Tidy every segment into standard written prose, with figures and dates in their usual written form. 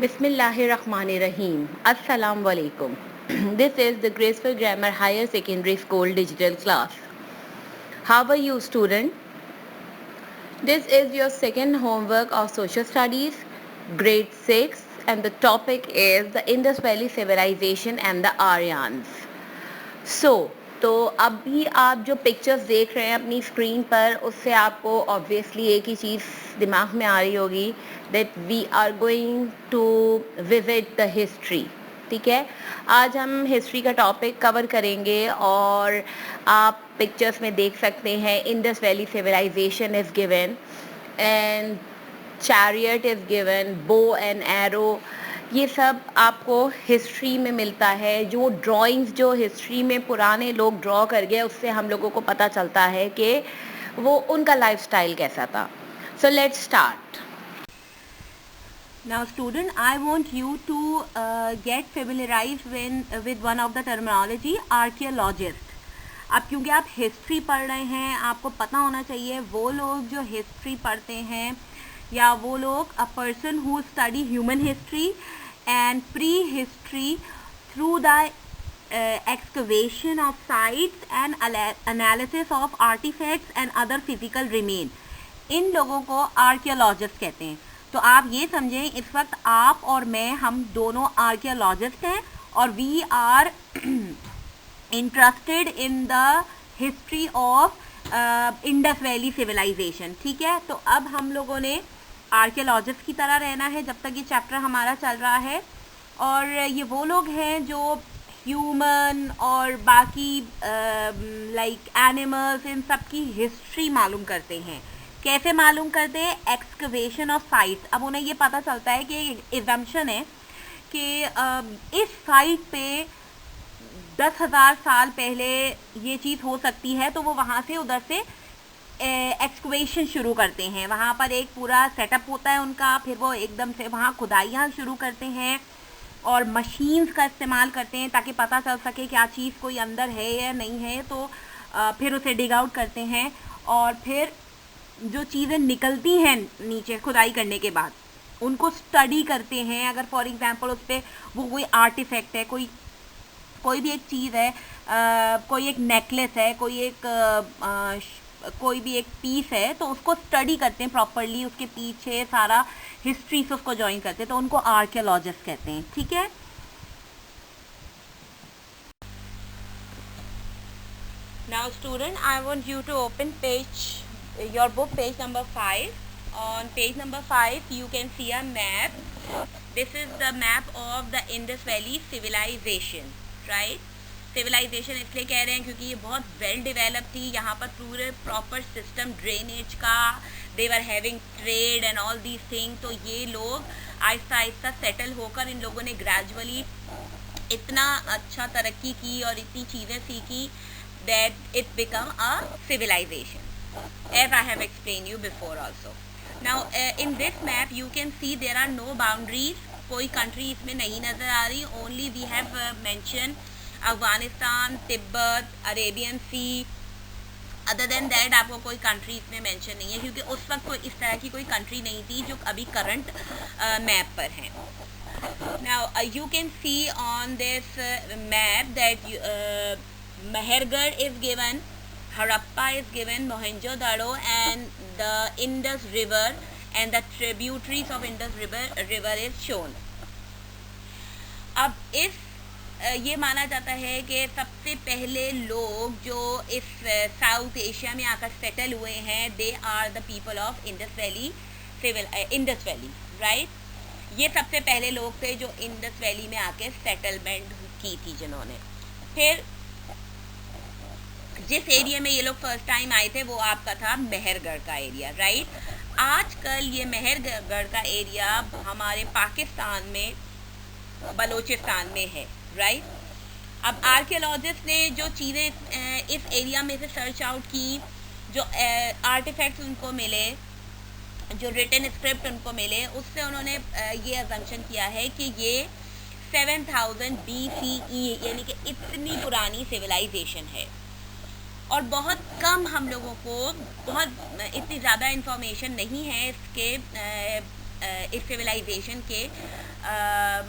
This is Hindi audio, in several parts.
Bismillahirrahmanirrahim. Assalamu alaikum. This is the Graceful Grammar Higher Secondary School digital class. How are you, student? This is your second homework of social studies, grade 6, and the topic is the Indus Valley Civilization and the Aryans. तो अभी आप जो पिक्चर्स देख रहे हैं अपनी स्क्रीन पर, उससे आपको ऑब्वियसली एक ही चीज़ दिमाग में आ रही होगी, that we are going to visit the history. ठीक है, आज हम हिस्ट्री का टॉपिक कवर करेंगे और आप पिक्चर्स में देख सकते हैं Indus valley civilization is given and chariot is given, bow and arrow. ये सब आपको हिस्ट्री में मिलता है. जो ड्राइंग्स जो हिस्ट्री में पुराने लोग ड्रॉ कर गए, उससे हम लोगों को पता चलता है कि वो उनका लाइफस्टाइल कैसा था. So let's start. Now student, I want you to get familiarized with one of the terminology, archaeologist. अब क्योंकि आप हिस्ट्री पढ़ रहे हैं, आपको पता होना चाहिए वो लोग जो हिस्ट्री पढ़ते हैं या वो लोग a person who study human history and pre-history through the excavation of sites and analysis of artifacts and other physical remain, इन लोगों को archaeologist कहते हैं. तो आप ये समझें, इस वक्त आप और मैं, हम दोनों archaeologist हैं और we are interested in the history of Indus valley civilization. ठीक है, तो अब हम लोगों ने आर्कियोलॉजिस्ट की तरह रहना है जब तक ये चैप्टर हमारा चल रहा है. और ये वो लोग हैं जो ह्यूमन और बाकी लाइक एनिमल्स, इन सब की हिस्ट्री मालूम करते हैं. कैसे मालूम करते हैं? Excavation of sites. अब उन्हें ये पता चलता है कि एजम्पशन है कि इस साइट पे 10,000 साल पहले ये चीज़ हो सकती है, तो वो वहाँ से उधर से एक्सकवेशन शुरू करते हैं. वहाँ पर एक पूरा सेटअप होता है उनका, फिर वो एकदम से वहाँ खुदाइयाँ शुरू करते हैं और मशीन्स का इस्तेमाल करते हैं ताकि पता चल सके क्या चीज़ कोई अंदर है या नहीं है. तो फिर उसे डिग आउट करते हैं और फिर जो चीज़ें निकलती हैं नीचे खुदाई करने के बाद उनको स्टडी करते हैं. अगर फॉर एग्जांपल उस पर वो कोई आर्टिफैक्ट है, कोई भी एक चीज़ है, कोई एक नेकलेस है, कोई भी एक पीस है, तो उसको स्टडी करते हैं प्रॉपरली, उसके पीछे सारा हिस्ट्री से उसको ज्वाइन करते हैं, तो उनको आर्कियोलॉजिस्ट कहते हैं. ठीक है. Now student, I want you to open your book, page number 5. On page number 5 you can see a map. This is the map of the Indus Valley civilization, right? Civilization इसलिए कह रहे हैं क्योंकि ये बहुत वेल डेवलप थी. यहाँ पर पूरे प्रॉपर सिस्टम ड्रेनेज का, they were having trade and all these thing. तो ये लोग आहिस्ता आहिस्ता सेटल होकर इन लोगों ने ग्रेजुअली इतना अच्छा तरक्की की और इतनी चीज़ें सीखी that it become a civilization, as I have explained you before also. Now in this map you can see there are no boundaries. कोई कंट्री इसमें नहीं नज़र आ रही. only we have mentioned Afghanistan, Tibet, Arabian Sea. Other than that आपको कोई कंट्री इसमें मेंशन नहीं है क्योंकि उस वक्त कोई इस तरह की कोई कंट्री नहीं थी जो अभी करंट मैप पर है. Now you can C on this map that Mehrgarh is given, Harappa is given, Mohenjo-daro and the Indus River and the tributaries of Indus River is shown. अब ये माना जाता है कि सबसे पहले लोग जो इस साउथ एशिया में आकर सेटल हुए हैं, they are the people of Indus Valley, right. ये सबसे पहले लोग थे जो इंडस वैली में आके सेटलमेंट की थी जिन्होंने. फिर जिस एरिया में ये लोग फर्स्ट टाइम आए थे वो आपका था मेहरगढ़ का एरिया, राइट. आजकल ये मेहरगढ़ का एरिया हमारे पाकिस्तान में, बलोचिस्तान में है, राइट. अब आर्कियोलॉजिस्ट ने जो चीज़ें इस एरिया में से सर्च आउट की, जो आर्टिफैक्ट्स उनको मिले, जो रिटन स्क्रिप्ट उनको मिले, उससे उन्होंने ये अजम्पशन किया है कि ये 7000 BCE यानी कि इतनी पुरानी सिविलाइजेशन है. और बहुत कम हम लोगों को, बहुत इतनी ज़्यादा इंफॉर्मेशन नहीं है इसके इस सिविलाइजेशन के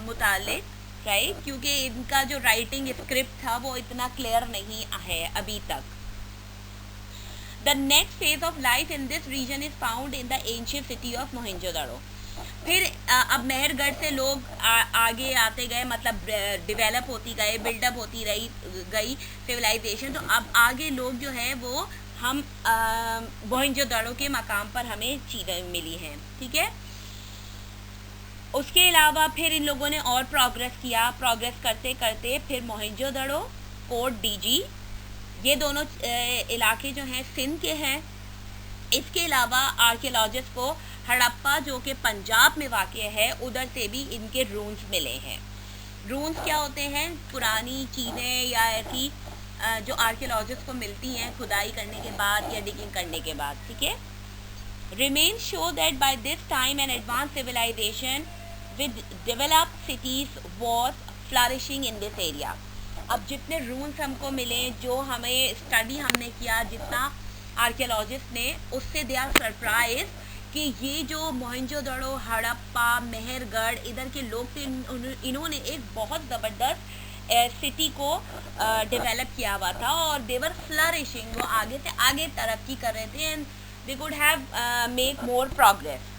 मुतालिक, राइट, क्योंकि इनका जो राइटिंग स्क्रिप्ट था वो इतना क्लियर नहीं है अभी तक। The next phase of life in this region is found in the ancient city of Mohenjodaro. फिर अब मेहरगढ़ से लोग आगे आते गए, मतलब डेवलप होती गए, बिल्डअप होती गई सिविलाइजेशन। तो अब आगे लोग जो है वो हम मोहनजोदड़ो के मकाम पर हमें चीज़ें मिली हैं, ठीक है। उसके अलावा फिर इन लोगों ने और प्रोग्रेस किया, प्रोग्रेस करते करते फिर मोहनजोदड़ो, कोट डीजी, ये दोनों इलाके जो हैं सिंध के हैं। इसके अलावा आर्कियोलॉजिस्ट को हड़प्पा जो कि पंजाब में वाक़ है, उधर से भी इनके रून्स मिले हैं। रून्स क्या होते हैं? पुरानी चीज़ें या ऐसी जो आर्कियोलॉजिस्ट को मिलती हैं खुदाई करने के बाद या डिगिंग करने के बाद, ठीक है। Remain show that by this time an advance civilization with developed cities was flourishing in this area. अब जितने रूल्स हमको मिले, जो हमें स्टडी हमने किया, जितना आर्कियोलॉजिस्ट ने, उससे दे आर सरप्राइज कि ये जो मोहनजोदड़ो, हड़प्पा, मेहरगढ़ इधर के लोग थे, इन्होंने एक बहुत ज़बरदस्त सिटी को डेवलप किया हुआ था और देवर फ्लरिशिंग, वो आगे से आगे तरक्की कर रहे थे and they could have make more progress.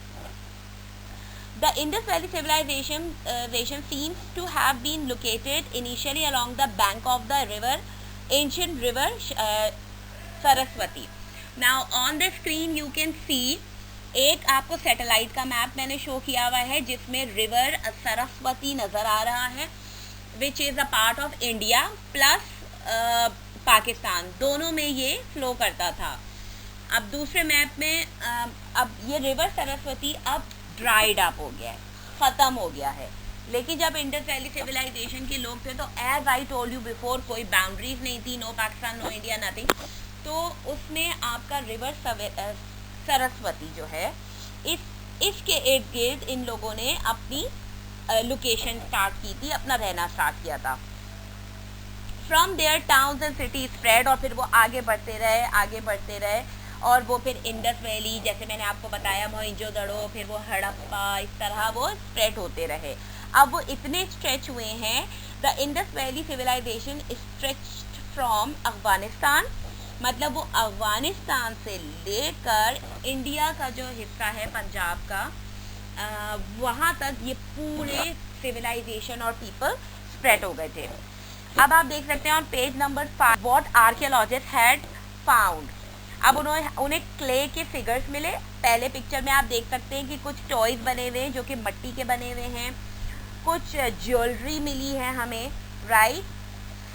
The Indus Valley civilization seems to have been located initially along the bank of the ancient river Saraswati. Now on the screen you can see एक आपको सैटेलाइट का मैप मैंने शो किया हुआ है जिसमें रिवर सरस्वती नज़र आ रहा है, which is a part of India plus Pakistan, दोनों में ये फ्लो करता था। अब दूसरे मैप में अब ये रिवर सरस्वती अब ड्राइड अप हो गया है, ख़त्म हो गया है। लेकिन जब इंडस वैली सिविलाइजेशन के लोग थे तो as I told you before, कोई बाउंड्रीज नहीं थी, no Pakistan, no India, nothing. तो उसमें आपका रिवर सरस्वती जो है, इसके इर्द गिर्द इन लोगों ने अपनी लोकेशन स्टार्ट की थी, अपना रहना स्टार्ट किया था। From there towns and city spread, और फिर वो आगे बढ़ते रहे और वो फिर इंडस वैली, जैसे मैंने आपको बताया, मोहनजोदड़ो, फिर वो हड़प्पा, इस तरह वो स्प्रेड होते रहे। अब वो इतने स्ट्रेच हुए हैं, the Indus valley civilization stretched from Afghanistan, मतलब वो अफगानिस्तान से लेकर इंडिया का जो हिस्सा है पंजाब का, वहाँ तक ये पूरे सिविलाइजेशन और पीपल स्प्रेड हो गए थे। अब आप देख सकते हैं on page number 5 what archaeologist had found. अब उन्हें क्ले के फिगर्स मिले। पहले पिक्चर में आप देख सकते हैं कि कुछ टॉयज बने हुए हैं जो कि मिट्टी के बने हुए हैं, कुछ ज्वेलरी मिली है हमें, राइट,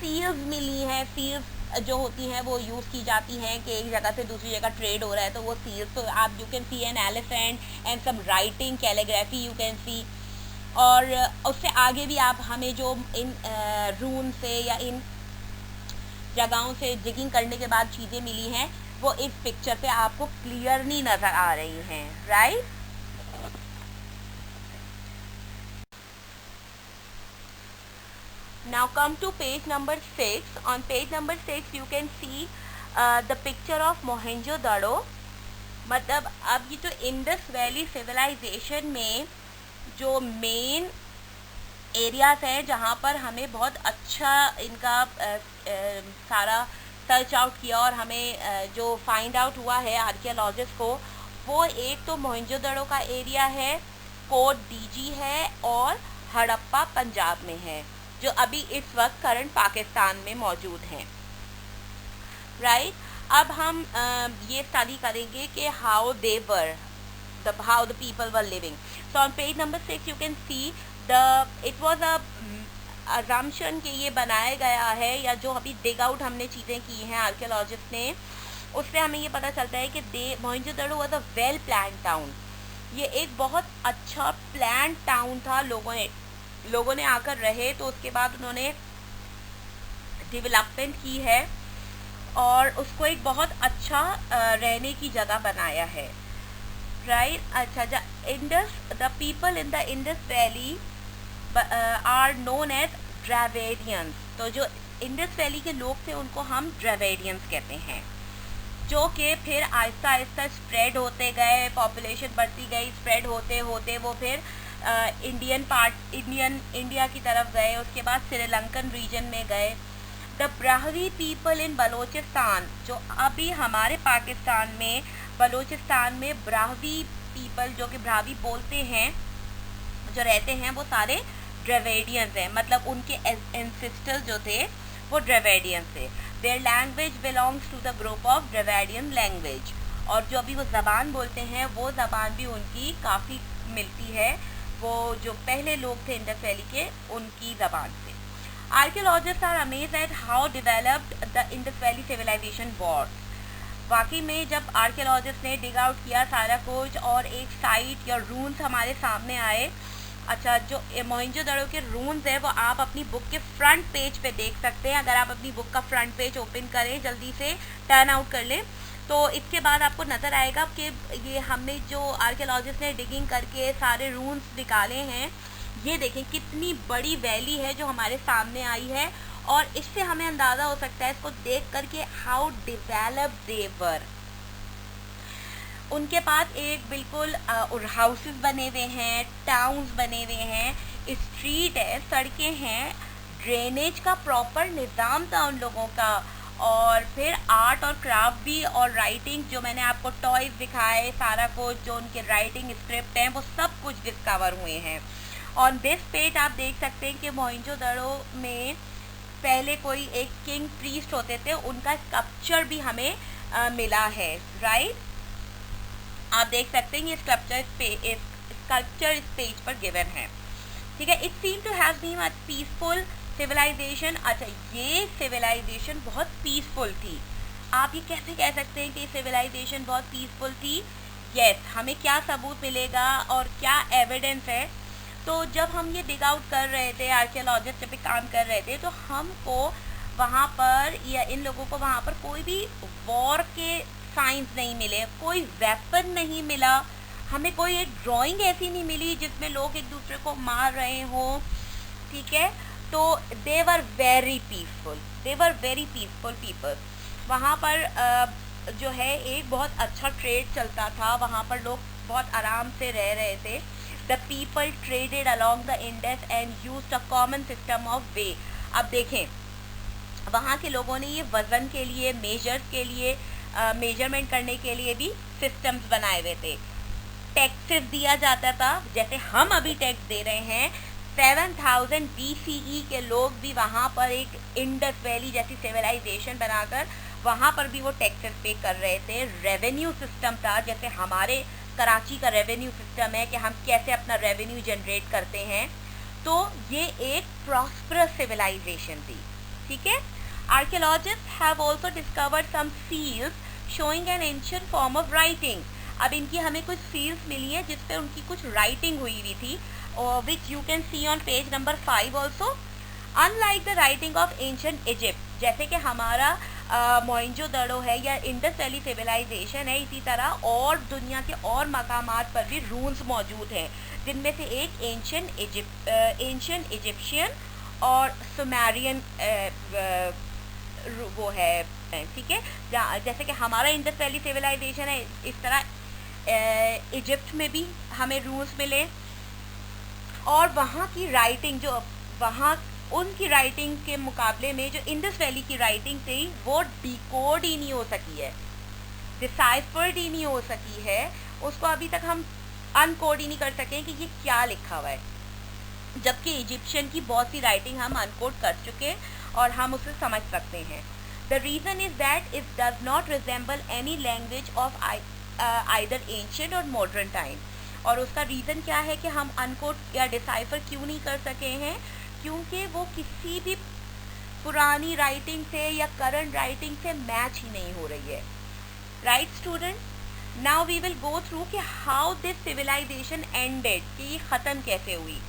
सील्स मिली हैं। सील्स जो होती हैं वो यूज़ की जाती हैं कि एक जगह से दूसरी जगह ट्रेड हो रहा है, तो वो सील्स, तो आप you can see an elephant and some writing, calligraphy you can see. और उससे आगे भी आप हमें जो इन रूम से या इन जगहों से डिगिंग करने के बाद चीज़ें मिली हैं वो इस पिक्चर पे आपको क्लियरली नज़र आ रही हैं, right. Now come to page number 6. On page number 6 you can see the picture of Mohenjodaro. मतलब अब ये जो इंडस वैली सिविलाइजेशन में जो मेन एरियाज़ हैं जहाँ पर हमें बहुत अच्छा इनका सारा सर्च आउट किया और हमें जो फाइंड आउट हुआ है आर्कियोलॉजिस्ट को, वो एक तो मोहनजोदड़ो का एरिया है, कोट डीजी है और हड़प्पा पंजाब में है, जो अभी इस वक्त करंट पाकिस्तान में मौजूद हैं, राइट। अब हम ये स्टडी करेंगे कि how the people were living. So on page number 6 you can see it was a assumption कि ये बनाया गया है, या जो अभी डिग आउट हमने चीज़ें की हैं आर्कियोलॉजिस्ट ने, उससे हमें ये पता चलता है कि Mohenjodaro was a well plan town. ये एक बहुत अच्छा प्लान टाउन था। लोगों ने आकर रहे तो उसके बाद उन्होंने डेवलपमेंट की है और उसको एक बहुत अच्छा रहने की जगह बनाया है, राइट। अच्छा, the people in the Indus valley are known as Dravidians. तो जो इंडस वैली के लोग थे उनको हम ड्राविडियंस कहते हैं। जो कि फिर आहिस्ता आहिस्ता स्प्रेड होते गए, पॉपुलेशन बढ़ती गई, स्प्रेड होते होते वो फिर इंडिया की तरफ गए, उसके बाद श्रीलंकन रीजन में गए। द ब्राहवी पीपल इन बलोचिस्तान, जो अभी हमारे पाकिस्तान में बलोचिस्तान में ब्राहवी पीपल जो कि ब्राहवी बोलते हैं जो रहते हैं वो सारे ड्रेविडियंस हैं, मतलब उनके एंसेस्टर्स जो थे वो ड्रेविडियंस थे। Their language belongs to the group of Dravidian language, और जो अभी वो ज़बान बोलते हैं वो ज़बान भी उनकी काफ़ी मिलती है वो जो पहले लोग थे इंडस वैली के उनकी ज़बान से। Archaeologists are amazed at how developed the Indus valley civilization was. वाकई में जब आर्कियोलॉजिस्ट ने डिग आउट किया सारा कुछ और एक साइट या रून्स हमारे सामने आए। अच्छा, जो मोहनजोदड़ो के रून्स है वो आप अपनी बुक के फ्रंट पेज पे देख सकते हैं। अगर आप अपनी बुक का फ्रंट पेज ओपन करें, जल्दी से टर्न आउट कर लें, तो इसके बाद आपको नज़र आएगा कि ये हमने जो आर्कियोलॉजिस्ट ने डिगिंग करके सारे रून्स निकाले हैं, ये देखें कितनी बड़ी वैली है जो हमारे सामने आई है। और इससे हमें अंदाज़ा हो सकता है इसको देख करके हाउ डेवलप्ड दे वर। उनके पास एक बिल्कुल हाउसेस बने हुए हैं, टाउन्स बने हुए हैं, स्ट्रीट है, सड़कें हैं, ड्रेनेज का प्रॉपर निज़ाम था उन लोगों का। और फिर आर्ट और क्राफ्ट भी, और राइटिंग जो मैंने आपको टॉयज दिखाए, सारा कुछ जो उनके राइटिंग स्क्रिप्ट हैं वो सब कुछ डिस्कवर हुए हैं। ऑन दिस पेज आप देख सकते हैं कि मोहनजोदड़ो में पहले कोई एक किंग प्रीस्ट होते थे, उनका स्कल्पचर भी हमें मिला है, राइट। आप देख सकते हैं ये स्कल्पचर इस पेज पर गिवन है, ठीक है। It seem to have been a peaceful civilization. अच्छा, ये सिविलाइजेशन बहुत पीसफुल थी। आप ये कैसे कह सकते हैं कि सिविलाइजेशन बहुत पीसफुल थी? यस, हमें क्या सबूत मिलेगा और क्या एविडेंस है? तो जब हम ये डिग आउट कर रहे थे, आर्कियोलॉजिस्ट जब काम कर रहे थे, तो हमको वहाँ पर या इन लोगों को वहाँ पर कोई भी वॉर के साइंस नहीं मिले, कोई वेपन नहीं मिला, हमें कोई एक ड्राइंग ऐसी नहीं मिली जिसमें लोग एक दूसरे को मार रहे हों, ठीक है। तो they were very peaceful, they were very peaceful people. वहाँ पर जो है एक बहुत अच्छा ट्रेड चलता था, वहाँ पर लोग बहुत आराम से रह रहे थे। The people traded along the Indus and used a common system of वे। अब देखें, वहाँ के लोगों ने ये वज़न के लिए, मेजर्स के लिए, मेजरमेंट करने के लिए भी सिस्टम्स बनाए हुए थे। टैक्सेस दिया जाता था, जैसे हम अभी टैक्स दे रहे हैं। 7000 BCE के लोग भी वहाँ पर एक इंडस वैली जैसी सिविलाइजेशन बनाकर वहाँ पर भी वो टैक्सेस पे कर रहे थे। रेवेन्यू सिस्टम था, जैसे हमारे कराची का रेवेन्यू सिस्टम है कि हम कैसे अपना रेवेन्यू जनरेट करते हैं। तो ये एक प्रॉस्परस सिविलाइजेशन थी, ठीक है। Archaeologists have also discovered some seals showing an ancient form of writing. अब इनकी हमें कुछ सील्स मिली है जिस पे उनकी कुछ राइटिंग हुई हुई थी, which you can see on page number 5 also. Unlike the writing of ancient Egypt, जैसे कि हमारा मोहनजोदड़ो है या इंडस वैली सिविलाइजेशन है, इसी तरह और दुनिया के और मकामात पर भी रून्स मौजूद हैं, जिनमें से एक एंशियंट इजिप्शियन और सुमेरियन वो है, ठीक है। जैसे कि हमारा इंडस वैली सिविलाइजेशन है, इस तरह इजिप्ट में भी हमें रून्स मिले। और वहाँ की राइटिंग जो वहाँ उनकी राइटिंग के मुकाबले में जो इंडस वैली की राइटिंग थी वो डिकोड ही नहीं हो सकी है, डिसाइफर्ड ही नहीं हो सकी है, उसको अभी तक हम अनकोड ही नहीं कर सके कि ये क्या लिखा हुआ है। जबकि इजिप्शियन की बहुत सी राइटिंग हम अनकोड कर चुके और हम उसे समझ सकते हैं। The reason is that it does not resemble any language of either ancient और मॉडर्न टाइम। और उसका रीज़न क्या है कि हम अनकोड या डिसाइफर क्यों नहीं कर सके हैं? क्योंकि वो किसी भी पुरानी राइटिंग से या करंट राइटिंग से मैच ही नहीं हो रही है, right student. Now we will go through कि हाउ दिस सिविलाइजेशन एंडेड, कि ये ख़त्म कैसे हुई।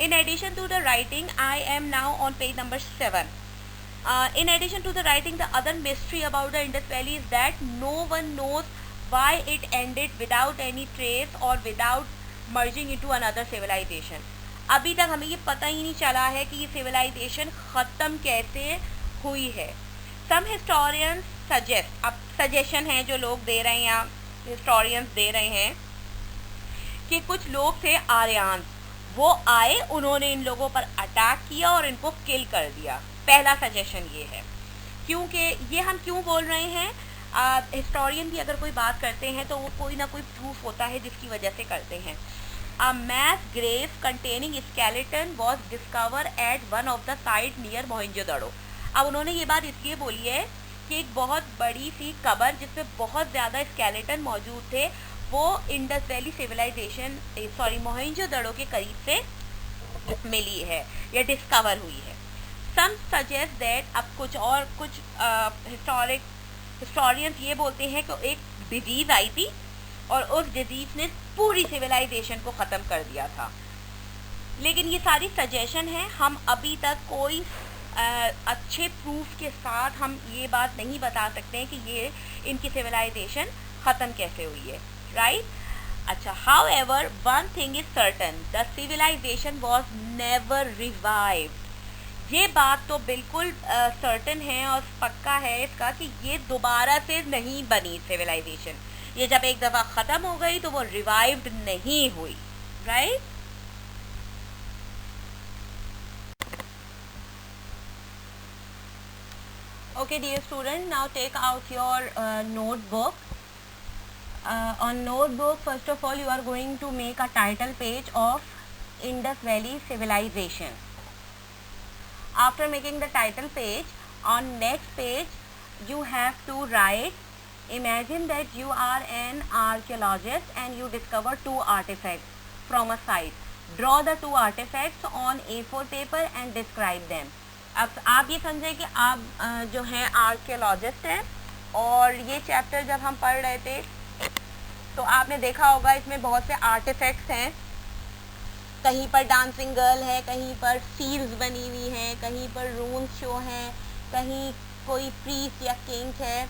In addition to the writing, I am now on page number 7. In addition to the writing, the other mystery about the Indus Valley is that no one knows why it ended without any trace or without merging into another civilization. अभी तक हमें ये पता ही नहीं चला है कि ये civilization ख़त्म कैसे हुई है. Some historians सजेस्ट, अब सजेशन है जो लोग दे रहे हैं या हिस्टोरियंस दे रहे हैं कि कुछ लोग थे आर्यन, वो आए, उन्होंने इन लोगों पर अटैक किया और इनको किल कर दिया। पहला सजेशन ये है। क्योंकि ये हम क्यों बोल रहे हैं, हिस्टोरियन भी अगर कोई बात करते हैं तो वो कोई ना कोई प्रूफ होता है जिसकी वजह से करते हैं। A mass grave containing skeleton was discovered at one of the site near Mohenjodaro. अब उन्होंने ये बात इसलिए बोली है कि एक बहुत बड़ी सी कबर जिसमें बहुत ज़्यादा स्केलेटन मौजूद थे वो इंडस वैली सिविलाइजेशन मोहनजोदड़ो के करीब से मिली है या डिस्कवर हुई है। सम सजेस्ट दैट, अब कुछ हिस्टोरियंस ये बोलते हैं कि एक डिजीज़ आई थी और उस डिजीज़ ने पूरी सिविलाइजेशन को ख़त्म कर दिया था। लेकिन ये सारी सजेशन है, हम अभी तक कोई अच्छे प्रूफ के साथ हम ये बात नहीं बता सकते हैं कि ये इनकी सिविलाइजेशन ख़त्म कैसे हुई है, राइट। अच्छा, however one thing is certain, the civilization was never revived. ये बात तो बिल्कुल सर्टन है और पक्का है इसका कि ये दोबारा से नहीं बनी सिविलाइजेशन। ये जब एक दफ़ा ख़त्म हो गई तो वो रिवाइव्ड नहीं हुई, right. Okay, dear student, now take out your notebook. On notebook, first of all, you are going to make a title page of Indus Valley Civilization. After making the title page, on next page, you have to write, imagine that you are an archaeologist and you discover 2 artifacts from a site. Draw the 2 artifacts on A4 paper and describe them. अब आप ये समझें कि आप जो हैं आर्कियोलॉजिस्ट हैं और ये चैप्टर जब हम पढ़ रहे थे तो आपने देखा होगा इसमें बहुत से आर्टिफैक्ट्स हैं। कहीं पर डांसिंग गर्ल है, कहीं पर सील्स बनी हुई हैं, कहीं पर रून्स शो हैं, कहीं कोई प्रीस्ट या किंग है,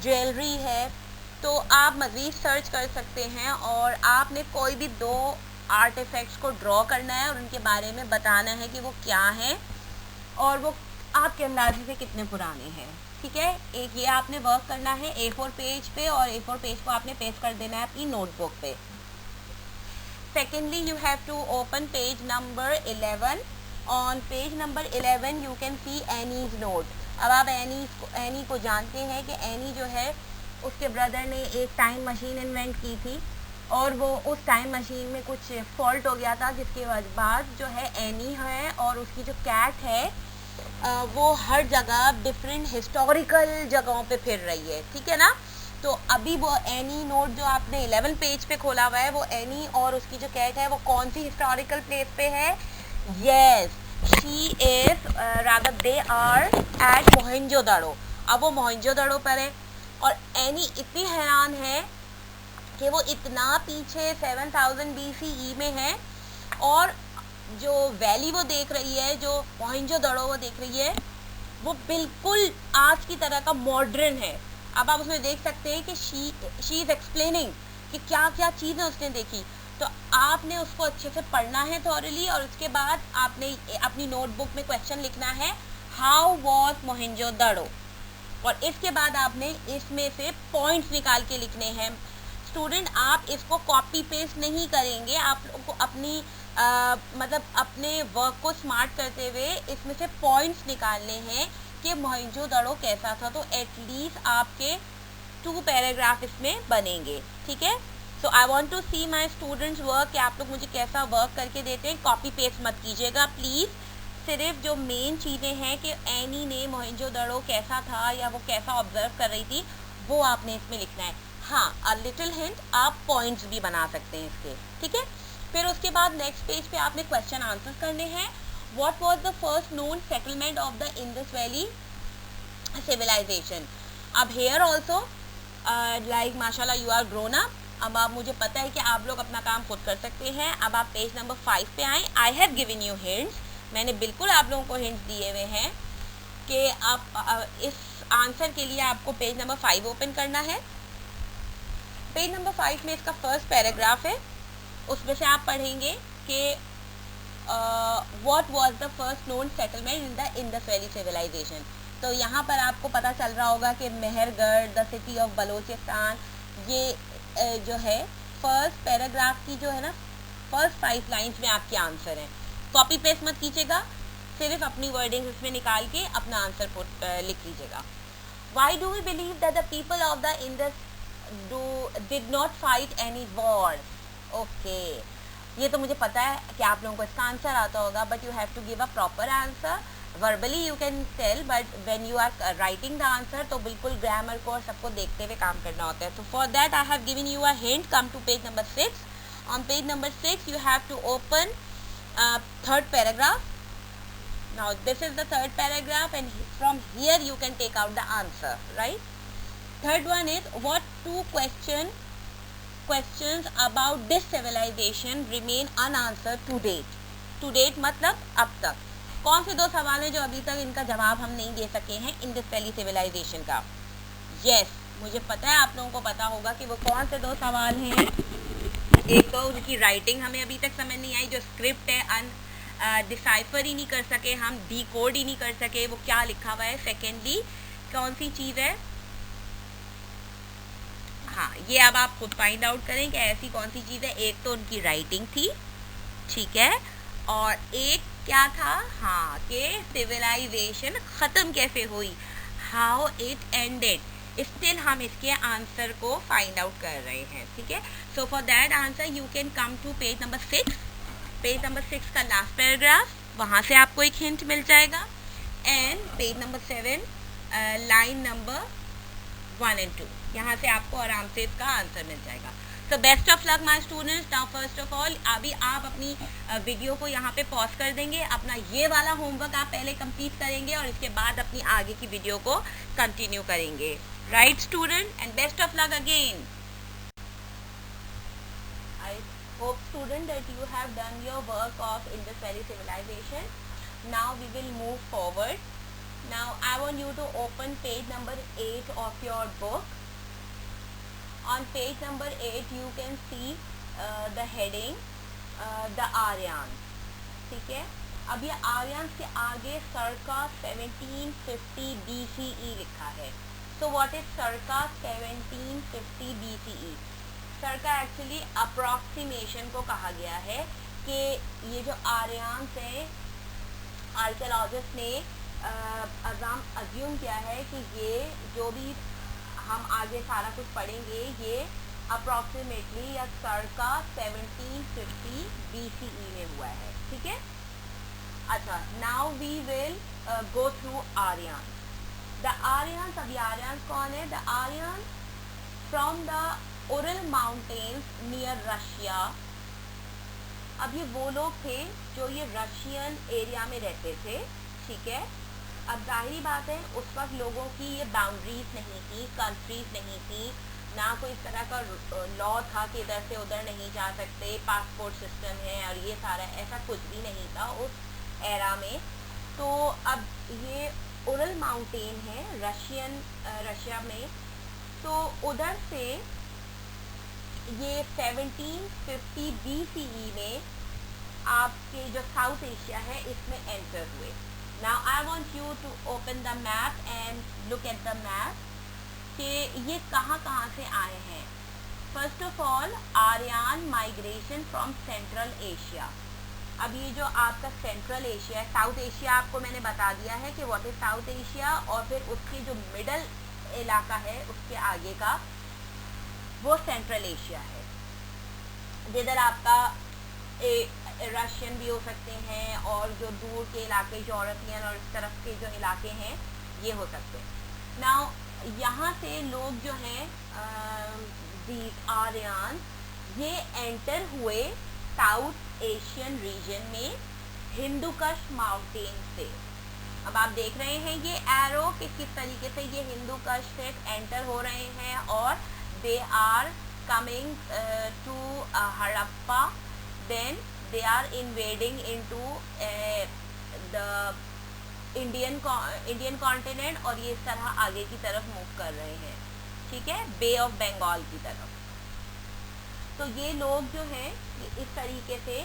ज्वेलरी है। तो आप मज़ीद सर्च कर सकते हैं और आपने कोई भी 2 आर्टिफैक्ट्स को ड्रॉ करना है और उनके बारे में बताना है कि वो क्या हैं और वो आपके अंदाजे से कितने पुराने हैं, ठीक है। एक ये आपने वर्क करना है A4 पेज पे और A4 पेज को आपने पेस्ट कर देना है अपनी नोटबुक पे। Secondly, you have to open page number 11। On page number 11 you can see Annie's note. अब आप एनी को जानते हैं कि एनी जो है उसके ब्रदर ने एक टाइम मशीन इन्वेंट की थी और वो उस टाइम मशीन में कुछ फॉल्ट हो गया था, जिसके बाद जो है एनी है और उसकी जो कैट है वो हर जगह डिफरेंट हिस्टोरिकल जगहों पे फिर रही है, ठीक है ना। तो अभी वो एनी नोट जो आपने 11 पेज पे खोला हुआ है वो एनी और उसकी जो कैट है वो कौन सी हिस्टोरिकल प्लेस पे है? Yes, she is rather they are at Mohenjodaro. अब वो मोहनजोदड़ो पर है और एनी इतनी हैरान है कि वो इतना पीछे 7000 BCE में है और जो वैली वो देख रही है, जो मोहनजोदड़ो वो देख रही है, वो बिल्कुल आज की तरह का मॉडर्न है। अब आप उसमें देख सकते हैं कि शी इज़ एक्सप्लेनिंग कि क्या क्या चीज़ें उसने देखी। तो आपने उसको अच्छे से पढ़ना है थॉरली और उसके बाद आपने अपनी नोटबुक में क्वेश्चन लिखना है हाउ वॉज मोहनजोदड़ो और इसके बाद आपने इसमें से पॉइंट्स निकाल के लिखने हैं। स्टूडेंट, आप इसको कॉपी पेस्ट नहीं करेंगे, आप लोगों को अपनी मतलब अपने वर्क को स्मार्ट करते हुए इसमें से पॉइंट्स निकालने हैं कि मोहनजोदड़ो कैसा था। तो एटलीस्ट आपके 2 पैराग्राफ इसमें बनेंगे, ठीक है। So I want to see my students work कि आप लोग मुझे कैसा वर्क करके देते हैं। कॉपी पेस्ट मत कीजिएगा प्लीज़। सिर्फ जो मेन चीज़ें हैं कि एनी ने मोहनजोदड़ो कैसा था या वो कैसा ऑब्जर्व कर रही थी वो आपने इसमें लिखना है। हाँ, अ लिटिल हिंट, आप पॉइंट्स भी बना सकते हैं इसके, ठीक है। फिर उसके बाद नेक्स्ट पेज पे आपने क्वेश्चन आंसर करने हैं। What was the first known settlement of the Indus valley civilization. अब हेयर ऑल्सो लाइक माशाल्लाह यू आर ग्रोन अप। अब आप, मुझे पता है कि आप लोग अपना काम खुद कर सकते हैं। अब आप पेज नंबर 5 पे आएँ। आई हैव गिवन यू हिंट्स, मैंने बिल्कुल आप लोगों को हिंट्स दिए हुए हैं कि आप इस आंसर के लिए आपको पेज नंबर 5 ओपन करना है। पेज नंबर 5 में इसका फर्स्ट पैराग्राफ है, उसमें से आप पढ़ेंगे कि what was the first known settlement in the Indus valley civilization. तो यहाँ पर आपको पता चल रहा होगा कि Mehrgarh, the city of Balochistan, ये जो है फर्स्ट पैराग्राफ की जो है ना फर्स्ट 5 लाइन्स में आपके आंसर हैं। कॉपी पेस्ट मत कीजिएगा, सिर्फ अपनी वर्डिंग इसमें निकाल के अपना आंसर लिख लीजिएगा। Why do we believe that the people of the Indus did not fight any wars? Okay, ये तो मुझे पता है कि आप लोगों को इसका आंसर आता होगा, but you have to give a proper answer. Verbally you can tell, but when you are writing the answer तो बिल्कुल ग्रामर को और सबको देखते हुए काम करना होता है। तो for that I have given you a hint. Come to page number 6. On page number 6 you have to open third paragraph. Now this is the third paragraph and from here you can take out the answer, right? Third one is, what two questions about this civilization remain unanswered to date? To date मतलब अब तक कौन से 2 सवाल हैं जो अभी तक इनका जवाब हम नहीं दे सके हैं इंडस वैली सिविलाइजेशन का? यस, मुझे पता है आप लोगों को पता होगा कि वो कौन से 2 सवाल हैं। एक तो उनकी राइटिंग हमें अभी तक समझ नहीं आई, जो स्क्रिप्ट है डिसाइफर ही नहीं कर सके हम, डीकोड ही नहीं कर सके वो क्या लिखा हुआ है। सेकेंडली कौन सी चीज़ है, हाँ ये अब आप खुद फाइंड आउट करें कि ऐसी कौन सी चीज़ है। एक तो उनकी राइटिंग थी, ठीक है, और एक क्या था, हाँ कि सिविलाइजेशन ख़त्म कैसे हुई, हाउ इट एंडेड। स्टिल हम इसके आंसर को फाइंड आउट कर रहे हैं, ठीक है। So for that answer you can come to page number 6। Page number 6 का लास्ट पैराग्राफ, वहाँ से आपको एक हिंट मिल जाएगा। And page number 7 line number 1 and 2, यहाँ से आपको आराम से इसका आंसर मिल जाएगा। तो best of luck my students. Now first of all अभी आप अपनी वीडियो को यहाँ पे पॉज कर देंगे, अपना ये वाला होमवर्क आप पहले कंप्लीट करेंगे और इसके बाद अपनी आगे की वीडियो को कंटिन्यू करेंगे, right student, and best of luck again. I hope student that you have done your work of Indus Valley civilization. Now we will move forward. Now I want you to open page number 8 of your book. On page number 8 you can see the heading the Aryans, ठीक है। अब ये आर्यन से आगे circa 1750 BCE लिखा है। So what is circa 1750 BCE? Circa actually approximation को कहा गया है कि ये जो आर्यंस हैं, आर्कियोलॉजिस्ट ने अज्यूम किया है कि ये जो भी हम आगे सारा कुछ पढ़ेंगे ये अप्रॉक्सीमेटली या सर्का 1750 BCE में हुआ है, ठीक है। अच्छा, now we will go through Aryans. The Aryans, अभी आर्यंस कौन है? The Aryans from the Ural mountains near Russia. अब ये वो लोग थे जो ये रशियन एरिया में रहते थे, ठीक है। अब जाहिर बात है उस वक्त लोगों की ये बाउंड्रीज नहीं थी, कंट्रीज नहीं थी, ना कोई इस तरह का लॉ था कि इधर से उधर नहीं जा सकते, पासपोर्ट सिस्टम है और ये सारा, ऐसा कुछ भी नहीं था उस एरा में। तो अब ये उरल माउंटेन है रशिया में, तो उधर से ये 1750 BCE में आपके जो साउथ एशिया है इसमें एंटर हुए। Now I want you to open the map and look at the map कि ये कहाँ से आए हैं। First of all Aryan migration from Central Asia. अब ये जो आपका सेंट्रल एशिया है, साउथ एशिया आपको मैंने बता दिया है कि व्हाट इज साउथ एशिया, और फिर उसके जो मिडल इलाका है उसके आगे का वो सेंट्रल एशिया है, जिधर आपका रशियन भी हो सकते हैं और जो दूर के इलाके यूरोपियन और इस तरफ के जो इलाके हैं ये हो सकते हैं। नाउ यहाँ से लोग जो हैं दीज आर्यन ये एंटर हुए साउथ एशियन रीजन में हिंदुकुश माउंटेन से। अब आप देख रहे हैं ये एरो कि किस तरीके से ये हिंदुकुश से एंटर हो रहे हैं और they are coming to Harappa, then they are invading into the Indian continent और ये इस तरह आगे की तरफ मूव कर रहे हैं, ठीक है, बे ऑफ बंगाल की तरफ। तो ये लोग जो हैं इस तरीके से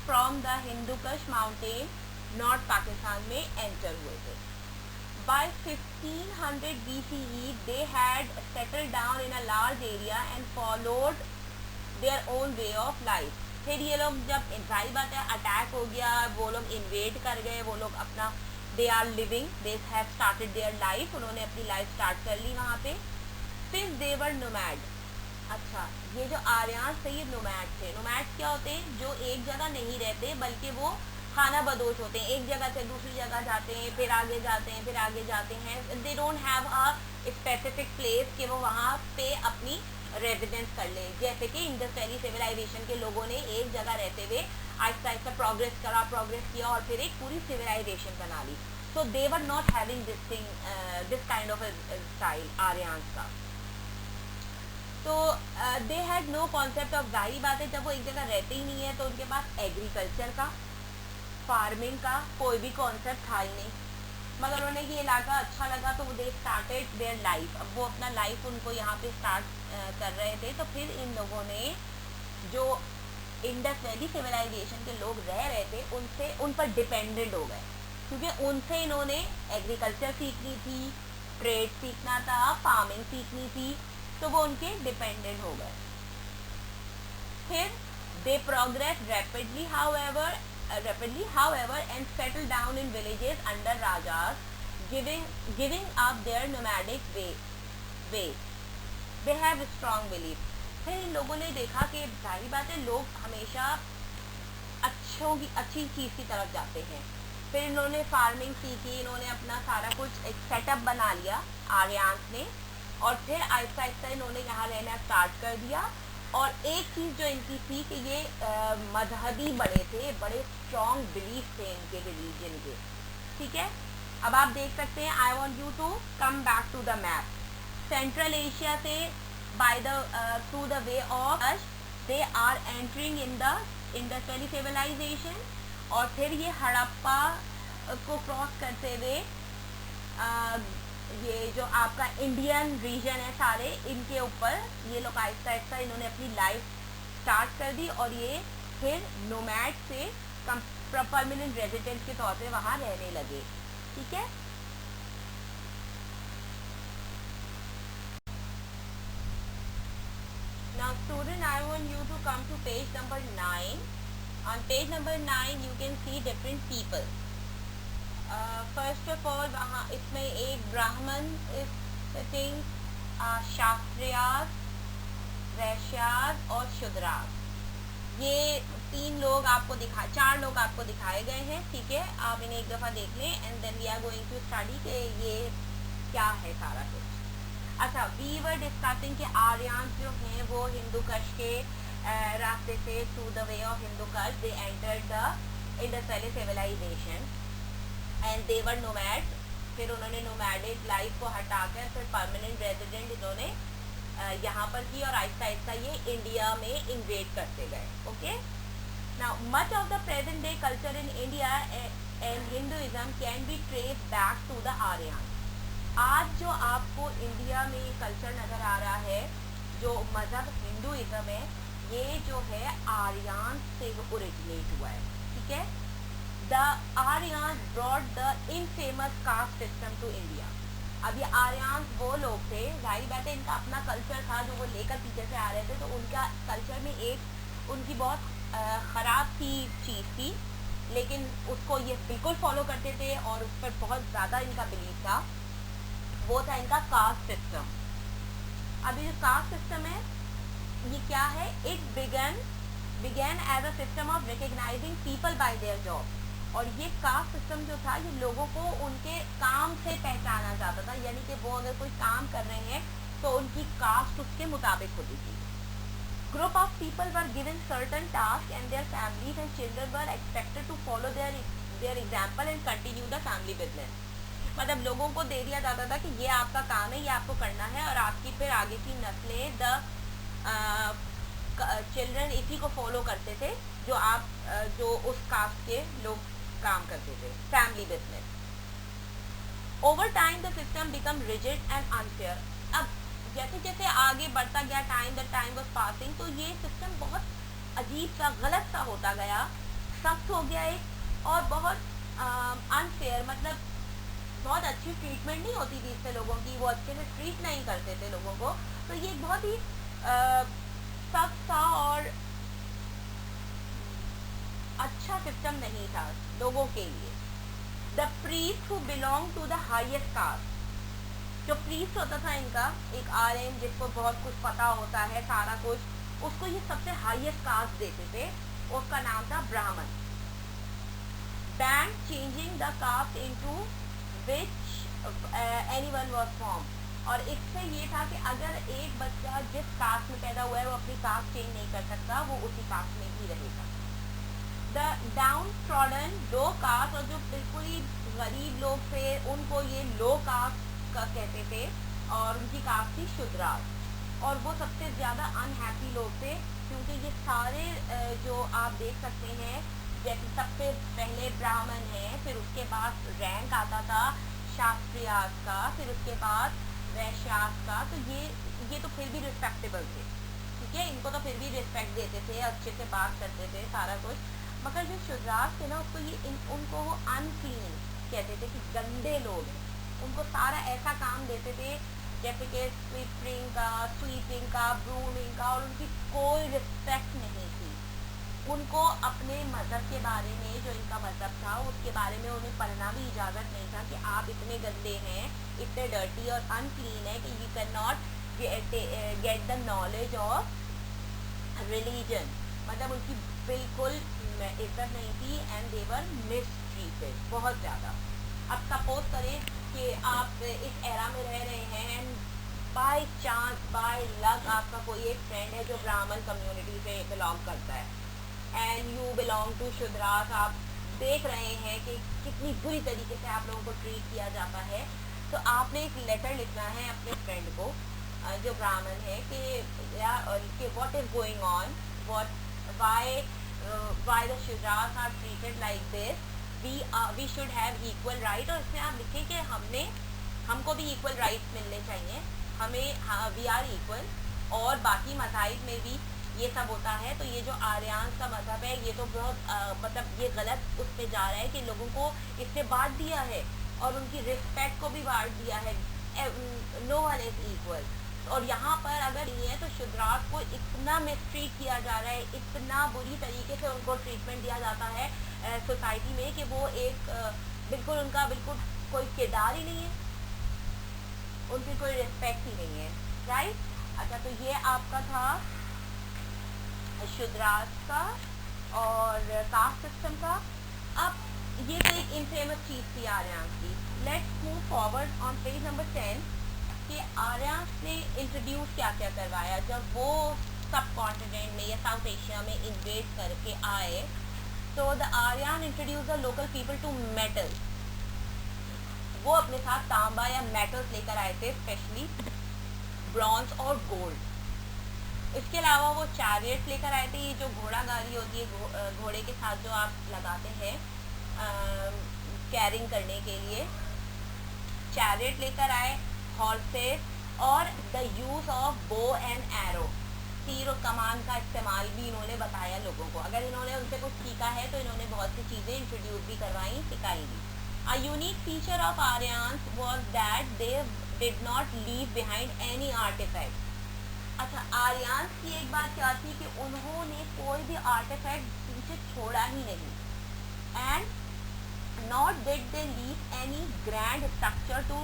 from the Hindu Kush mountain north Pakistan में एंटर हुए थे। By 1500 BCE, they had settled down in a large area and followed their own way of life. फिर ये लोग जब जाहिर बात है अटैक हो गया, वो लोग इन्वेड कर गए, वो लोग अपना they are living, they have started their life, उन्होंने अपनी लाइफ स्टार्ट कर ली वहाँ पे. फिर दे वर नोमैड. अच्छा, ये जो आर्यन थे ये नोमैड थे. नोमैड क्या होते हैं? जो एक जगह नहीं रहते बल्कि वो खाना बदोश होते हैं, एक जगह से दूसरी जगह जाते हैं, फिर आगे जाते हैं, फिर आगे जाते हैं. They don't have a specific place कि वो वहाँ पे अपनी रेजिडेंस कर ले. जैसे कि इंडस वैली सिविलाइजेशन के लोगों ने एक जगह रहते हुए आहिस्ता आहिस्ता प्रोग्रेस किया और फिर एक पूरी सिविलाइजेशन बना ली. So they were not having this kind of style Aryans का. तो they had no concept of, जाहिर बात है जब वो एक जगह रहते ही नहीं है तो उनके पास एग्रीकल्चर का, फार्मिंग का कोई भी कॉन्सेप्ट था ही नहीं. मगर उन्हें ये इलाका अच्छा लगा तो दे स्टार्टेड देयर लाइफ. अब वो अपना लाइफ उनको यहाँ पे स्टार्ट कर रहे थे. तो फिर इन लोगों ने जो इंडस वैली सिविलाइजेशन के लोग रह रहे थे उनसे उन पर डिपेंडेंट हो गए, क्योंकि उनसे इन्होंने एग्रीकल्चर सीखनी थी, ट्रेड सीखना था, फार्मिंग सीखनी थी, तो वो उनके डिपेंडेंट हो गए. फिर दे progress rapidly however and settled down in villages under rajas, giving up their nomadic ways. They have strong belief. फिर इन लोगों ने देखा कि जाहिर बात है लोग हमेशा अच्छी चीज़ की तरफ जाते हैं. फिर इन्होंने फार्मिंग सीखी, इन्होंने अपना सारा कुछ एक सेटअप बना लिया आर्यंस ने, और फिर आहिस्ता आहिस्ता इन्होंने यहाँ रहना स्टार्ट कर दिया. और एक चीज़ जो इनकी थी कि ये मजहबी बड़े थे, बड़े स्ट्रॉन्ग बिलीफ थे इनके रिलीजन के. ठीक है, अब आप देख सकते हैं. I want you to come back to the map. Central Asia से by the through the way of they are entering in the Indus valley civilization, और फिर ये हड़प्पा को क्रॉस करते हुए ये जो आपका इंडियन रीजन है सारे, इनके ऊपर ये लोग आहिस्ता आहिस्ता इन्होंने अपनी लाइफ स्टार्ट कर दी. और ये फिर नोमैड से परमानेंट रेजिडेंट के तौर पे वहाँ रहने लगे. ठीक है, now student I want you to come to page number 9. On page number 9 you can see different people. First of all वहाँ इसमें एक ब्राह्मण इज सिटिंग, शास्त्रियाज, वैश्याज और शूद्राज. ये चार लोग आपको दिखाए गए हैं. ठीक है, आप इन्हें एक दफ़ा देख लें and then we are going to study कि ये क्या है सारा कुछ. अच्छा, वी वर डिस्कसिंग कि आर्यंस जो हैं वो हिंदू कश के रास्ते से through the way of Hindu Kush they entered the Indus valley civilization and they were nomad. फिर उन्होंने नोमैडिक लाइफ को हटाकर फिर परमानेंट रेजिडेंट इन्होंने यहाँ पर की, और आहिस्ता आहिस्ता ये इंडिया में इन्वेड करते गए. Okay, now much of the present day culture in India and Hinduism can be trace back to the Aryan. आज जो आपको इंडिया में कल्चर नज़र आ रहा है, जो मज़हब हिंदुइज्म है, ये जो है आर्यन से ओरिजिनेट हुआ है. ठीक है, The Aryans brought the infamous caste system to India. अब ये आर्यंस वो लोग थे, जाहिर बात है इनका अपना कल्चर था जो वो लेकर पीछे से आ रहे थे. तो उनका कल्चर में एक उनकी बहुत ख़राब सी चीज़ थी, लेकिन उसको ये बिल्कुल फॉलो करते थे और उस पर बहुत ज़्यादा इनका बिलीव था. वो था इनका कास्ट सिस्टम. अब ये जो कास्ट सिस्टम है ये क्या है? It began as a system of recognizing people by their job. और ये कास्ट सिस्टम जो था ये लोगों को उनके काम से पहचाना जाता था. यानी कि वो अगर कोई काम कर रहे हैं तो उनकी कास्ट उसके मुताबिक होती थी. Group of people were given certain task and their families and children were expected to follow their example and continue the family business. मतलब लोगों को दे दिया जाता था कि ये आपका काम है, ये आपको करना है, और आपकी फिर आगे की नस्लें द चिल्ड्रन इसी को फॉलो करते थे जो उस कास्ट के लोग काम करते थे. Family business. Over time the system become rigid and unfair. अब जैसे जैसे आगे बढ़ता गया time, the time was passing, तो ये सिस्टम बहुत अजीब सा, गलत सा होता गया, सख्त हो गया एक, और बहुत अनफेयर, मतलब बहुत अच्छी ट्रीटमेंट नहीं होती थी इससे लोगों की, वो अच्छे से ट्रीट नहीं करते थे लोगों को। तो ये एक बहुत ही सख्त सा और अच्छा सिस्टम नहीं था लोगों के लिए। The priest who belong to the highest caste, जो प्रीस्ट होता था इनका, एक आर्यन जिसको बहुत कुछ पता होता है सारा कुछ, उसको ये सबसे हाईएस्ट कास्ट देते थे, उसका नाम था Brahmin. Banned changing the caste into which anyone was form, और इससे ये था कि अगर एक बच्चा जिस कास्ट में पैदा हुआ है वो अपनी कास्ट चेंज नहीं कर सकता, वो उसी कास्ट में ही रहेगा। The downtrodden low caste, और जो बिल्कुल ही गरीब लोग थे उनको ये लो कास्ट का कहते थे, और उनकी कास्ट थी शूद्रास, और वो सबसे ज़्यादा अनहैप्पी लोग थे क्योंकि ये सारे जो आप देख सकते हैं, जैसे सबसे पहले ब्राह्मण है, फिर उसके बाद रैंक आता था शास्त्रियास का, फिर उसके बाद वैश्यास का, तो ये तो फिर भी रिस्पेक्टेबल थे, ठीक है, इनको तो फिर भी रिस्पेक्ट देते थे, अच्छे से बात करते थे सारा कुछ। मगर जो शूद्रास थे ना, उसको उनको वो अनक्लीन कहते थे कि गंदे लोग हैं, उनको सारा ऐसा काम देते थे जैसे कि स्वीपिंग का, ब्रूमिंग का, और उनकी कोई रिस्पेक्ट नहीं थी। उनको अपने मज़हब के बारे में, जो इनका मज़हब था उसके बारे में उन्हें पढ़ना भी इजाज़त नहीं था कि आप इतने गंदे हैं, इतने डर्टी और अनक्लीन है कि you can not get the knowledge of religion, मतलब उनकी बिल्कुल इज्जत नहीं थी, एंड दे वर मिसट्रीटेड बहुत ज़्यादा। अब सपोज करें कि आप इस एरा में रह रहे हैं and by chance, by luck आपका कोई एक फ्रेंड है जो ब्राह्मण कम्युनिटी से बिलोंग करता है, and you belong to Shudras, आप देख रहे हैं कि कितनी बुरी तरीके से आप लोगों को ट्रीट किया जाता है, तो आपने एक लेटर लिखना है अपने फ्रेंड को जो ब्राह्मण है कि what is going on, why the Shudras are treated like this, we should have equal right, और इसमें आप लिखें कि हमको भी इक्वल राइट्स मिलने चाहिए, हमें वी आर इक्वल, और बाकी मज़ाहिब में भी ये सब होता है। तो ये जो आर्यांस का मज़हब है ये तो बहुत मतलब ये गलत उस पर जा रहा है कि लोगों को इससे बांट दिया है और उनकी रिस्पेक्ट को भी बांट दिया है, नो वन इज इक्वल। और यहाँ पर अगर ये है तो शूद्रास को इतना मिसट्रीट किया जा रहा है, इतना बुरी तरीके से उनको ट्रीटमेंट दिया जाता है सोसाइटी में कि वो एक बिल्कुल उनका बिल्कुल कोई किरदार ही नहीं है, उनकी कोई रिस्पेक्ट ही नहीं है, राइट। अच्छा, तो ये आपका था शूद्रास का और कास्ट सिस्टम का। अब ये तो एक इनफेमस चीज़ थी आर्यांस की। Let's move forward on page number 10 कि आर्यांस ने इंट्रोड्यूस क्या क्या करवाया जब वो सब कॉन्टिनेंट में या साउथ एशिया में इन्वेड करके आए। तो the Aryan introduce the local people to metal, वो अपने साथ तांबा या मेटल्स लेकर आए थे, स्पेशली ब्रॉन्ज और गोल्ड। इसके अलावा वो चैरियट लेकर आए थे, ये जो घोड़ा गाड़ी होती है, घोड़े के साथ जो आप लगाते हैं कैरिंग करने के लिए, चैरियट लेकर आए, हॉर्सेस, और द यूज ऑफ बो एंड एरो, तीर और कमान का इस्तेमाल भी इन्होंने बताया लोगों को। अगर इन्होंने उनसे कुछ सीखा है तो इन्होंने बहुत सी चीज़ें इंट्रोड्यूस भी करवाई, सिखाई भी। A unique feature of Aryans was that they did not leave behind any artifact. अच्छा, आर्यंस की एक बात क्या थी कि उन्होंने कोई भी आर्टिफैक्ट पीछे छोड़ा ही नहीं, and not did they leave any grand structure to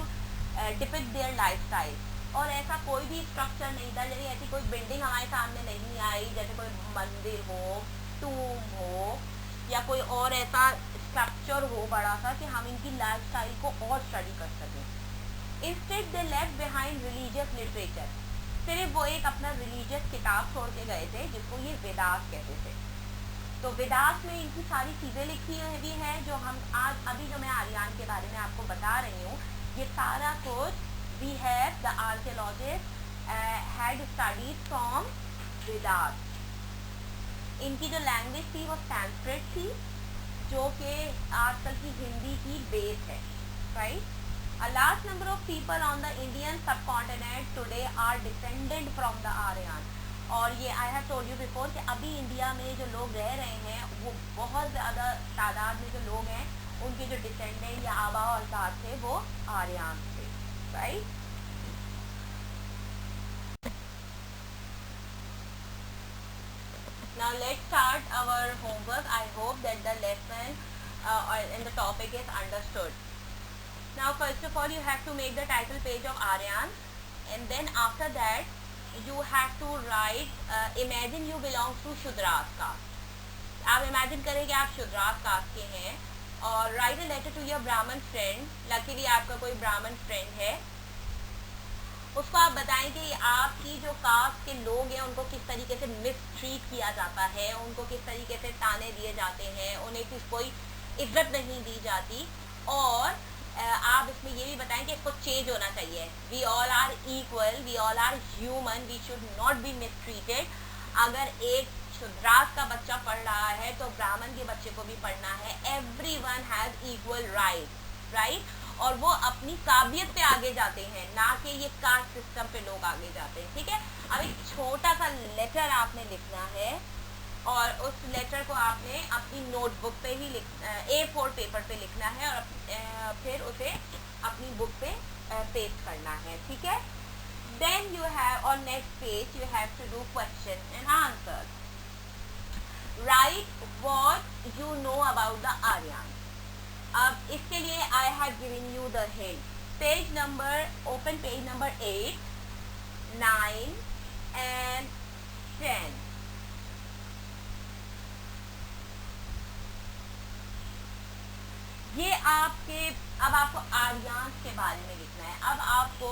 depict their lifestyle. और ऐसा कोई भी स्ट्रक्चर नहीं था, यानी ऐसी कोई बिल्डिंग हमारे सामने नहीं आई जैसे कोई मंदिर हो, टूम हो, या कोई और ऐसा स्ट्रक्चर हो बड़ा सा कि हम इनकी लाइफस्टाइल को और स्टडी कर सकें। Instead they left behind religious literature, सिर्फ वो एक अपना रिलीजियस किताब छोड़ के गए थे जिसको ये वेदास कहते थे। तो वेदास में इनकी सारी चीज़ें लिखी भी हैं जो हम आज अभी जो मैं आर्यन के बारे में आपको बता रही हूँ, ये सारा कुछ we have the archaeologists had studied from Vedas. इनकी जो लैंग्वेज थी वो संस्कृत थी, जो कि आजकल की हिंदी की बेस है, right. A large number of people on the Indian subcontinent today are descended from the Aryan. और ये I have told you before कि अभी इंडिया में जो लोग रह रहे हैं वो बहुत ज़्यादा तादाद में जो लोग हैं उनके जो डिसेंडेंट या आबा और अजदाद थे वो आर्यन थे, right. Now let's start our homework. I hope that the lesson and the topic is understood. Now first of all you have to make the title page of Aryan, and then after that you have to write imagine you belong to Shudras caste. आप imagine करें कि आप शुद्रास कास्ट के हैं और write a letter to your Brahmin friend. Luckily आपका कोई Brahmin friend है, उसको आप बताएं कि आपकी जो कास्ट के लोग हैं उनको किस तरीके से मिसट्रीट किया जाता है, उनको किस तरीके से ताने दिए जाते हैं, उन्हें कोई इज्जत नहीं दी जाती, और आप इसमें ये भी बताएं कि इसको चेंज होना चाहिए. We all are equal, we all are human, we should not be mistreated. अगर एक शुद्रास का बच्चा पढ़ रहा है तो ब्राह्मण के बच्चे को भी पढ़ना है. Everyone has equal right. और वो अपनी काबिलियत पे आगे जाते हैं, ना कि ये कास्ट सिस्टम पे लोग आगे जाते हैं. ठीक है. अब एक छोटा सा लेटर आपने लिखना है और उस लेटर को आपने अपनी नोटबुक पे ही A4 पेपर पे लिखना है और फिर उसे अपनी बुक पे पेस्ट करना है. ठीक है. Then you have on next page you have to do question and answer. Right what you know about the Aryan. अब इसके लिए I have given you the hint. Page number open page number 8, 9 and 10. ये आपके अब आपको आर्यन के बारे में लिखना है. अब आपको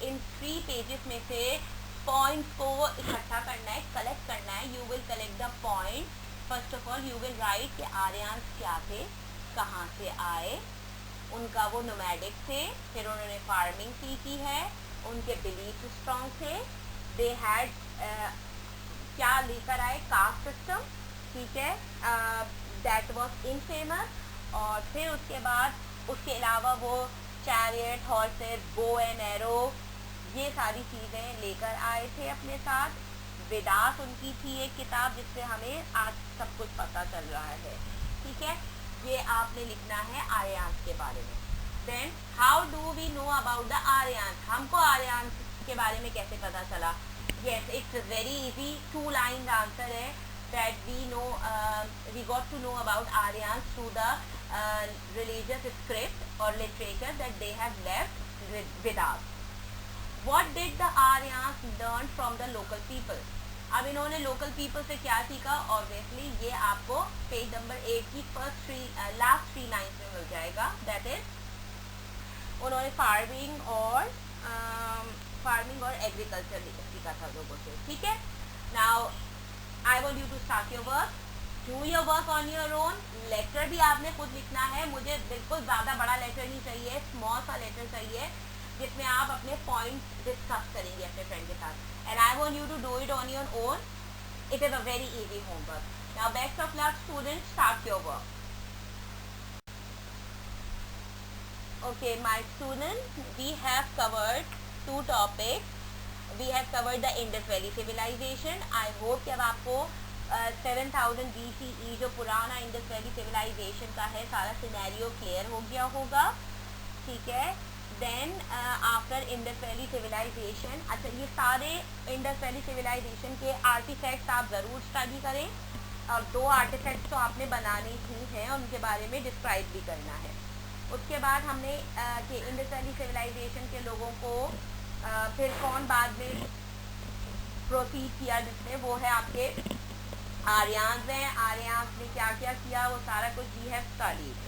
इन 3 पेजेस में से पॉइंट्स को इकट्ठा करना है, कलेक्ट करना है. You will collect the point. First of all you will write कि आर्यन क्या थे, कहाँ से आए, उनका वो नोमैडिक थे, फिर उन्होंने फार्मिंग की है, उनके बिलीफ स्ट्रॉन्ग थे, दे हैड क्या लेकर आए, कास्ट सिस्टम. ठीक है. That was infamous. और फिर उसके बाद उसके अलावा वो चैरियट, हॉर्सेस, बो एंड एरो, ये सारी चीज़ें लेकर आए थे अपने साथ. वेदास उनकी थी एक किताब जिससे हमें आज सब कुछ पता चल रहा है. ठीक है. ये आपने लिखना है आर्यन के बारे में. Then how do we know about the Aryan. हमको आर्यन के बारे में कैसे पता चला. Yes, it's very easy. 2 line answer है that we got to know about Aryans through the religious script or literature that they have left with us. What did the Aryans learn from the local people? अब इन्होंने लोकल पीपल से क्या सीखा. ऑब्वियसली ये आपको पेज नंबर 8 की लास्ट 3 लाइन्स में मिल जाएगा. दैट इज उन्होंने फार्मिंग और एग्रीकल्चर सीखा था लोगों से. ठीक है. Now I want you to start your work. Do your work on your own. Later भी आपने खुद लिखना है. मुझे बिल्कुल ज़्यादा बड़ा लेटर नहीं चाहिए, स्मॉल सा लेटर चाहिए जिसमें आप अपने पॉइंट डिस्कस करेंगे अपने फ्रेंड के साथ. And I want you to do it on your own. It is a very easy homework. Now best of luck students, start your work. Okay, my students, we have covered 2 topics. We have covered the Indus Valley Civilization. I hope कि अब आपको 7000 BCE जो पुराना इंडस वैली सिविलाइजेशन का है सारा सिनेरियो क्लियर हो गया होगा. ठीक है. Then after Indus valley civilisation, अच्छा ये सारे इंडस वैली सिविलाइजेशन के आर्टिफैक्ट्स आप ज़रूर स्टडी करें. और 2 आर्टिफैक्ट्स तो आपने बनाने ही हैं और उनके बारे में डिस्क्राइब भी करना है. उसके बाद हमने कि इंडस वैली सिविलाइजेशन के लोगों को फिर कौन बाद में प्रोसीड किया जिसने, वो है आपके आर्यन्स हैं. आर्यन्स ने क्या क्या किया वो सारा कुछ वी हैव स्टडीड.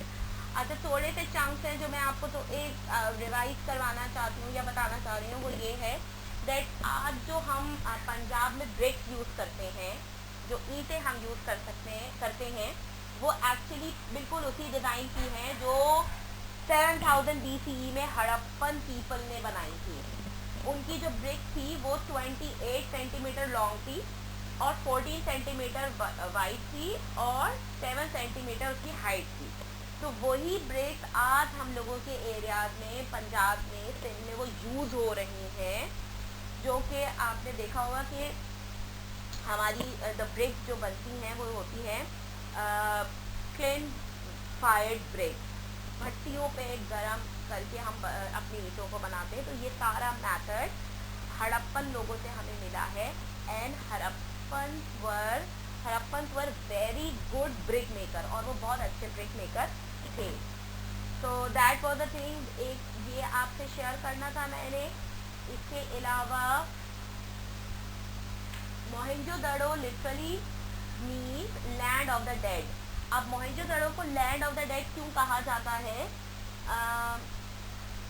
अच्छा, थोड़े से चंक्स हैं जो मैं आपको तो एक रिवाइज करवाना चाहती हूँ या बताना चाह रही हूँ. वो ये है दैट आज जो हम पंजाब में ब्रिक्स यूज़ करते हैं, जो ईंटें हम यूज़ करते हैं वो एक्चुअली बिल्कुल उसी डिज़ाइन की हैं जो 7000 BCE में हड़प्पन पीपल ने बनाई थी. उनकी जो ब्रिक थी वो 28 सेंटीमीटर लॉन्ग थी और 14 सेंटीमीटर वाइड थी और 7 सेंटीमीटर उसकी हाइट थी. तो वही ब्रिक्स आज हम लोगों के एरियाज में, पंजाब में, सिंध में वो यूज़ हो रही हैं. जो कि आपने देखा होगा कि हमारी द ब्रिक्स जो बनती हैं वो होती हैं क्लिन फायर्ड ब्रिक. भट्टियों पे गरम करके हम अपनी ईंटों को बनाते हैं। तो ये सारा मेथड हड़प्पन लोगों से हमें मिला है। And Harappan were very good brick maker, और वो बहुत अच्छे ब्रिक मेकर थे। तो दैट वॉज द थिंग, एक ये आपसे शेयर करना था मैंने। इसके अलावा Mohenjodaro literally means land of the dead. अब मोहनजोदड़ो को लैंड ऑफ द डेड क्यों कहा जाता है?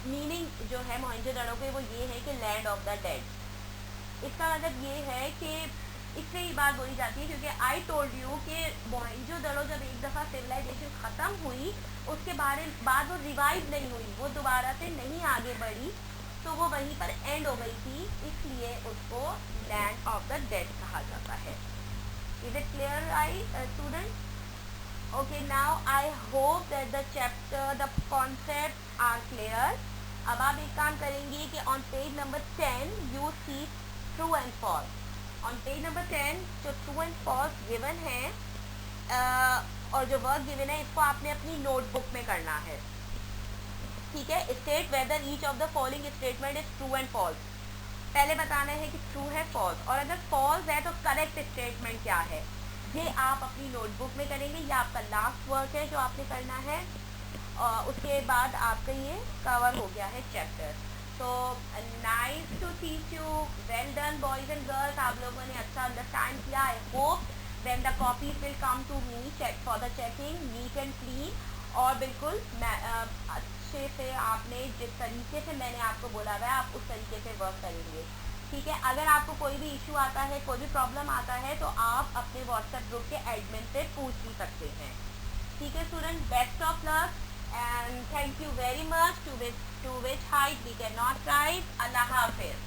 मीनिंग जो है मोहनजोदड़ो के वो ये है कि लैंड ऑफ द डेड। इसका मतलब ये है कि इसलिए ये बात बोली जाती है क्योंकि आई टोल्ड यू कि मोहनजोदड़ो जब एक दफ़ा सिविलाइजेशन ख़त्म हुई, उसके बाद वो रिवाइव नहीं हुई, वो दोबारा से नहीं आगे बढ़ी, तो वो वहीं पर एंड हो गई थी, इसलिए उसको लैंड ऑफ द डेड कहा जाता है। Is it clear I student? Okay, now I hope that the chapter the concept are clear. अब आप एक काम करेंगे कि on page number 10 you see true and false. On page number 10 जो ट्रू एंड फॉल्स गिवन है और जो वर्क गिवन है, इसको आपने अपनी नोटबुक में करना है। ठीक है, state whether each of the following statement is true and false. पहले बताना है कि ट्रू है फॉल्स, और अगर फॉल्स है तो करेक्ट स्टेटमेंट क्या है, ये आप अपनी नोटबुक में करेंगे। ये आपका लास्ट वर्क है जो आपने करना है, और उसके बाद आपका ये कवर हो गया है चैप्टर। तो nice to teach you, well done boys and girls, आप लोगों ने अच्छा अंडरस्टैंड किया। I hope then the copies will come to me for the checking neat and clean, और बिल्कुल अच्छे से आपने जिस तरीके से मैंने आपको बोला हुआ है आप उस तरीके से वर्क करेंगे। ठीक है, अगर आपको कोई भी इशू आता है, कोई भी प्रॉब्लम आता है, तो आप अपने व्हाट्सएप ग्रुप के एडमिन से पूछ भी सकते हैं। ठीक है student, best of luck and thank you very much. To which height we cannot rise. Allah Hafiz.